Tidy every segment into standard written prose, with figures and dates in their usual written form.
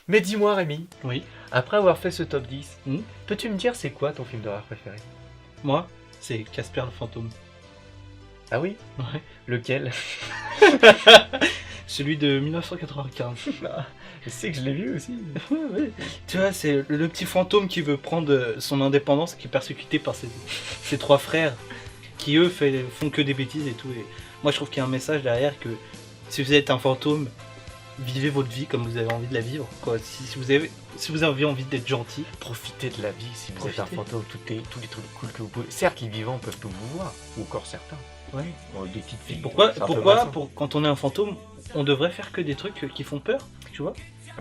Mais dis-moi Rémi, Oui. après avoir fait ce top 10, Hmm. peux-tu me dire c'est quoi ton film d'horreur préféré? Moi, c'est Casper le fantôme. Ah oui? Ouais. Lequel? Celui de 1995. Je sais que je l'ai vu aussi. Ouais. Tu vois, c'est le petit fantôme qui veut prendre son indépendance, qui est persécuté par ses trois frères, qui eux font que des bêtises et tout. Et moi, je trouve qu'il y a un message derrière que si vous êtes un fantôme, vivez votre vie comme vous avez envie de la vivre. Quoi. Si vous avez envie d'être gentil, Profitez de la vie si vous êtes un Profitez. fantôme, tous les trucs cool que vous pouvez. Certes, les vivants peuvent tout vous voir, ou encore certains. ouais. Bon, des petites filles. Pourquoi, c'est un peu pourquoi malsain. quand on est un fantôme, on devrait faire que des trucs qui font peur, tu vois?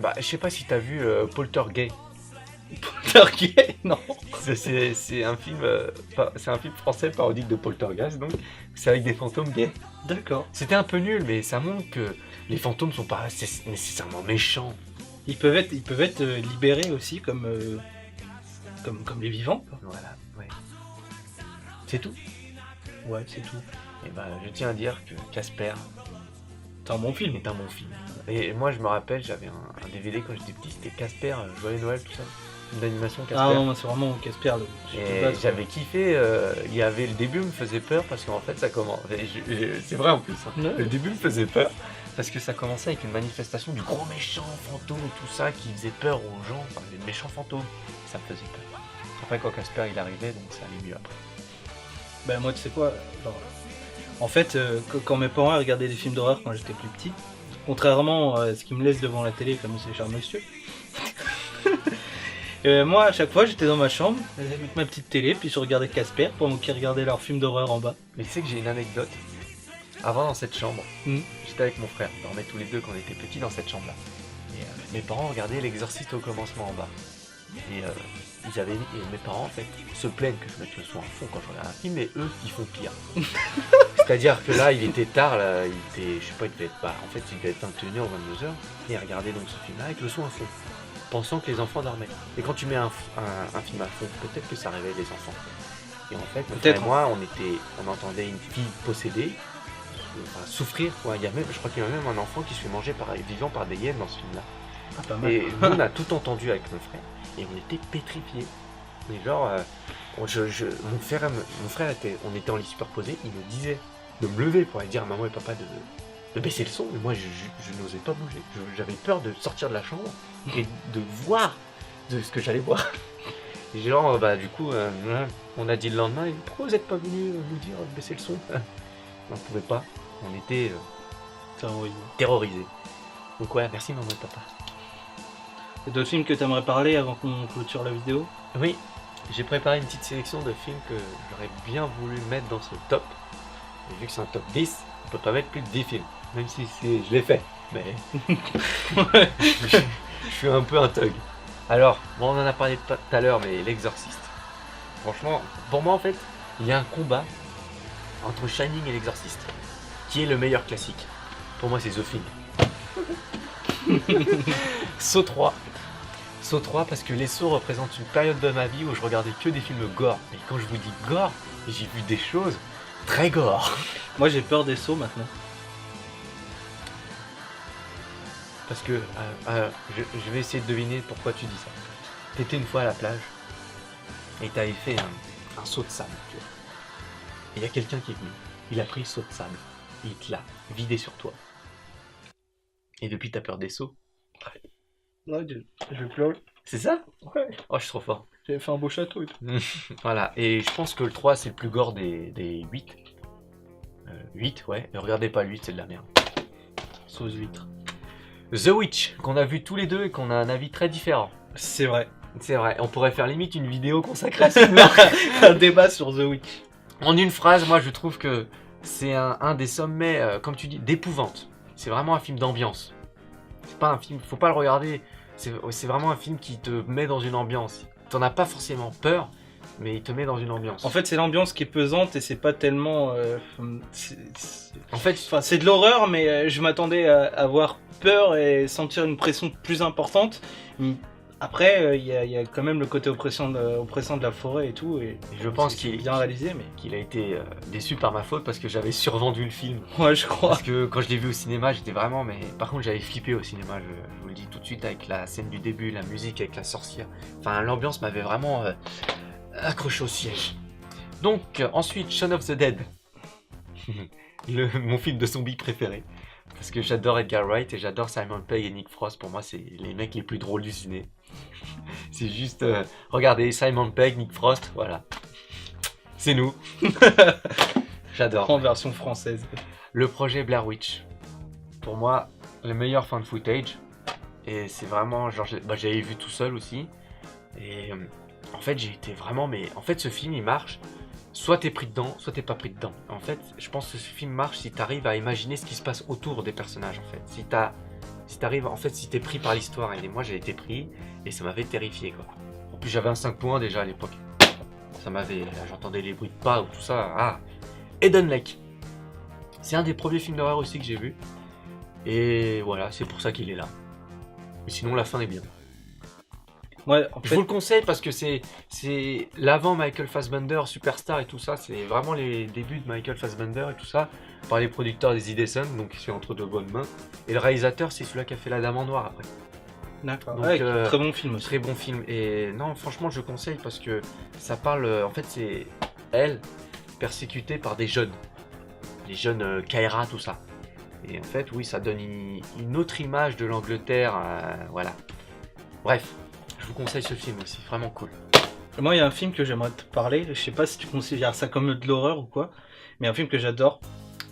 Bah, je sais pas si t'as vu Poltergeist. Poltergeist, non. C'est un film, c'est un film français parodique de Poltergeist, donc c'est avec des fantômes gays. D'accord. C'était un peu nul, mais ça montre que les fantômes sont pas nécessairement méchants. Ils peuvent être libérés aussi comme les vivants. Quoi. Voilà, ouais. C'est tout. Ouais, c'est tout. Et bah, je tiens à dire que Casper C'est un bon film. est un bon film. Et moi, je me rappelle, j'avais un DVD quand j'étais petit, c'était Casper, Joyeux Noël, tout ça. Film d'animation Casper. Ah non, c'est vraiment Casper le. Et de base, j'avais kiffé, il y avait le début me faisait peur parce qu'en fait ça commence. C'est vrai en plus. Hein. Ouais. Le début me faisait peur parce que ça commençait avec une manifestation du gros méchant fantôme et tout ça qui faisait peur aux gens, enfin les méchants fantômes. Ça me faisait peur. Après quand Casper il arrivait, donc ça allait mieux après. Ben moi, tu sais quoi, genre, en fait, quand mes parents regardaient des films d'horreur quand j'étais plus petit, contrairement à ce qu'ils me laissent devant la télé comme ces chers monsieur, moi à chaque fois j'étais dans ma chambre avec ma petite télé, puis je regardais Casper pendant qu'ils regardaient leurs films d'horreur en bas. Mais tu sais que j'ai une anecdote. Avant dans cette chambre, Mm. j'étais avec mon frère, on dormait tous les deux quand on était petits dans cette chambre-là. Et mes parents regardaient l'exorciste au commencement en bas. Et mes parents en fait se plaignent que je mette le son à fond quand je regarde un film, et eux ils font pire. C'est-à-dire que là il était tard, là, il était, je sais pas, il devait être pas, en fait il devait être 21h ou 22h, et ils regardaient donc ce film-là avec le son à fond, pensant que les enfants dormaient. Et quand tu mets un film à fond, peut-être que ça réveille les enfants. Et en fait, mon frère et moi, on entendait une fille possédée, enfin, souffrir, quoi. Il y a même, je crois qu'il y a même un enfant qui se fait manger vivant par des hyènes dans ce film-là. Ah, pas mal. Et nous, on a tout entendu avec mon frère, et on était pétrifiés. Mais genre, mon frère on était en lit superposé, il me disait de me lever pour aller dire à maman et papa de baisser le son, mais moi je n'osais pas bouger. J'avais peur de sortir de la chambre et de voir de ce que j'allais voir. Et genre, bah du coup, on a dit le lendemain, pourquoi vous n'êtes pas venus nous dire de baisser le son? On ne pouvait pas, on était terrorisés. Donc ouais, merci maman et papa. Et d'autres films que t'aimerais parler avant qu'on clôture la vidéo? Oui, j'ai préparé une petite sélection de films que j'aurais bien voulu mettre dans ce top. Et vu que c'est un top 10, on peut pas mettre plus de 10 films. Même si je l'ai fait, mais je suis un peu un thug. Alors, bon, on en a parlé tout à l'heure, mais L'Exorciste. Franchement, pour moi en fait, il y a un combat entre Shining et L'Exorciste. Qui est le meilleur classique? Pour moi c'est The Thing. Saut 3. Saut 3 parce que les sauts représentent une période de ma vie où je regardais que des films gore. Et quand je vous dis gore, j'ai vu des choses très gore. Moi j'ai peur des sauts maintenant. Parce que je vais essayer de deviner pourquoi tu dis ça. T'étais une fois à la plage et t'avais fait un saut de sable, tu vois. Et il y a quelqu'un qui est venu. Il a pris le saut de sable. Il te l'a vidé sur toi. Et depuis t'as peur des sauts. Ouais, je pleure. C'est ça? Ouais. Oh, je suis trop fort. J'avais fait un beau château et tout. Voilà, et je pense que le 3 c'est le plus gore des 8. 8, ouais. Ne regardez pas le 8, c'est de la merde. Sauce huître. The Witch, qu'on a vu tous les deux et qu'on a un avis très différent. C'est vrai. C'est vrai, on pourrait faire limite une vidéo consacrée à ce film-là. Un débat sur The Witch. En une phrase, moi je trouve que c'est un des sommets, comme tu dis, d'épouvante. C'est vraiment un film d'ambiance. C'est pas un film, faut pas le regarder. C'est vraiment un film qui te met dans une ambiance. T'en as pas forcément peur, mais il te met dans une ambiance. En fait, c'est l'ambiance qui est pesante et c'est pas tellement. En fait, Enfin, c'est de l'horreur, mais je m'attendais à avoir peur et sentir une pression plus importante. Après, il y a quand même le côté oppressant de la forêt et tout. Et je pense c'est qu'il bien réalisé, mais. qu'il a été déçu par ma faute parce que j'avais survendu le film. Ouais, je crois. Parce que quand je l'ai vu au cinéma, j'étais vraiment. Mais par contre, j'avais flippé au cinéma, je vous le dis tout de suite, avec la scène du début, la musique avec la sorcière. Enfin, l'ambiance m'avait vraiment accroché au siège. Donc, ensuite, Shaun of the Dead. Mon film de zombie préféré. Parce que j'adore Edgar Wright et j'adore Simon Pegg et Nick Frost. Pour moi, c'est les mecs les plus drôles du ciné. C'est juste, regardez, Simon Pegg, Nick Frost, voilà. C'est nous. J'adore. En version française. Le projet Blair Witch. Pour moi, le meilleur fan footage. Et c'est vraiment, genre, j'avais vu tout seul aussi. Et en fait, j'ai été vraiment, mais en fait, ce film, il marche. Soit t'es pris dedans, soit t'es pas pris dedans. En fait, je pense que ce film marche si t'arrives à imaginer ce qui se passe autour des personnages, en fait. Si t'arrives, en fait, si t'es pris par l'histoire. Et moi, j'ai été pris, et ça m'avait terrifié, quoi. En plus, j'avais un 5.1 déjà à l'époque. Ça m'avait, j'entendais les bruits de pas ou tout ça. Ah, Eden Lake. C'est un des premiers films d'horreur aussi que j'ai vu. Et voilà, c'est pour ça qu'il est là. Mais sinon, la fin est bien. Ouais, en Je fait, vous le conseille parce que c'est l'avant Michael Fassbender, Superstar et tout ça. C'est vraiment les débuts de Michael Fassbender et tout ça. Par les producteurs des Idesson, donc c'est entre de bonnes mains. Et le réalisateur, c'est celui qui a fait La Dame en Noir après. d'accord. Donc, Ouais, très bon film aussi. Très bon film. Et non, franchement, je conseille parce que ça parle. En fait, c'est elle persécutée par des jeunes. Les jeunes Kaira, tout ça. Et en fait, oui, ça donne une autre image de l'Angleterre. Voilà. Bref. Je vous conseille ce film aussi, vraiment cool. Moi, il y a un film que j'aimerais te parler. Je sais pas si tu considères ça comme de l'horreur ou quoi, mais un film que j'adore,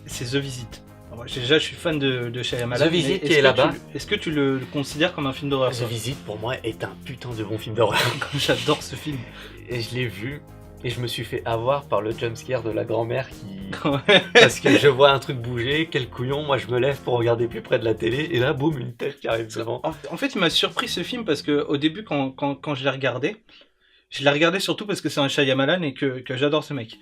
c'est The Visit. Alors, déjà, je suis fan de Shyamalan. The Visit qui est là-bas. Est-ce que tu le considères comme un film d'horreur? The Visit, pour moi, est un putain de bon film d'horreur. J'adore ce film. Et je l'ai vu, et je me suis fait avoir par le jumpscare de la grand-mère qui... Ouais. Parce que je vois un truc bouger, quel couillon, moi je me lève pour regarder plus près de la télé, et là, boum, une tête qui arrive devant. En fait, il m'a surpris ce film parce que au début, quand je l'ai regardé surtout parce que c'est un Shyamalan et que j'adore ce mec.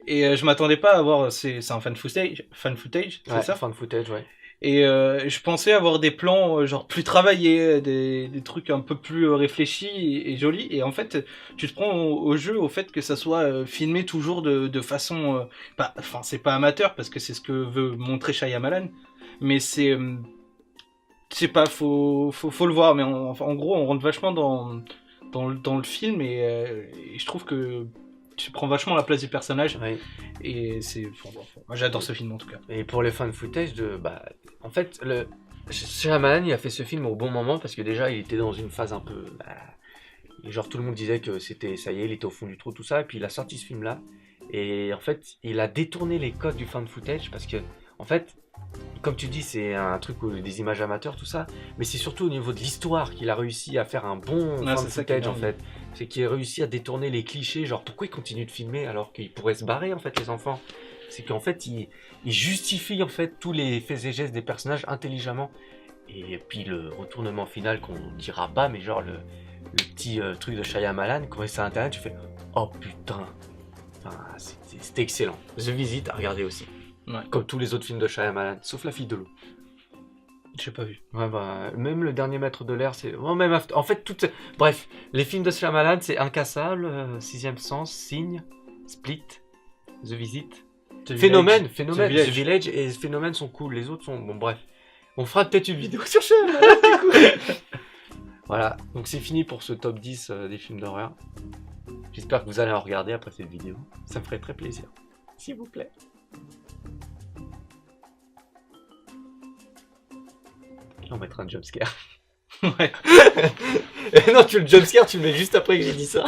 Et je m'attendais pas à avoir, c'est un fan footage, c'est Ouais, ça? fan footage, ouais. Et je pensais avoir des plans genre plus travaillés, des trucs un peu plus réfléchis et jolis. Et en fait, tu te prends au jeu au fait que ça soit filmé toujours de façon... Enfin, c'est pas amateur parce que c'est ce que veut montrer Shyamalan. Mais c'est... je sais pas, faut le voir. Mais en gros, on rentre vachement dans le film et je trouve que tu prends vachement la place du personnage. Ouais. Et c'est... moi, j'adore ce film en tout cas. Et pour les fan footage, en fait, Shyamalan, il a fait ce film au bon moment parce que déjà, il était dans une phase un peu... genre, tout le monde disait que c'était, ça y est, il était au fond du trou, tout ça. Et puis, il a sorti ce film-là. Et en fait, il a détourné les codes du fan footage parce que, en fait, comme tu dis, c'est un truc où des images amateurs, tout ça. Mais c'est surtout au niveau de l'histoire qu'il a réussi à faire un bon fan c'est ça qui est footage, bien, en fait. C'est qu'il a réussi à détourner les clichés. Genre, pourquoi il continue de filmer alors qu'il pourrait se barrer, en fait, les enfants? C'est qu'en fait, il justifie en fait tous les faits et gestes des personnages intelligemment. Et puis le retournement final qu'on dira pas, mais genre le petit truc de Shyamalan, quand c'est à internet, tu fais oh putain. Enfin, c'était excellent. The Visit à regarder aussi. Ouais. Comme tous les autres films de Shyamalan, sauf La Fille de l'eau. J'ai pas vu. Ouais, même Le Dernier Maître de l'air, c'est. Oh, même en fait, bref, les films de Shyamalan, c'est Incassable, Sixième Sens, Signe, Split, The Visit. Phénomène, The Village et Phénomène sont cool, les autres sont... Bon bref, on fera peut-être une vidéo sur Shyamalan, c'est cool. Voilà, donc c'est fini pour ce top 10 des films d'horreur. J'espère que vous allez en regarder après cette vidéo, ça me ferait très plaisir, s'il vous plaît. On mettra un jumpscare. Ouais. Non, le jumpscare, tu le mets juste après que j'ai dit ça.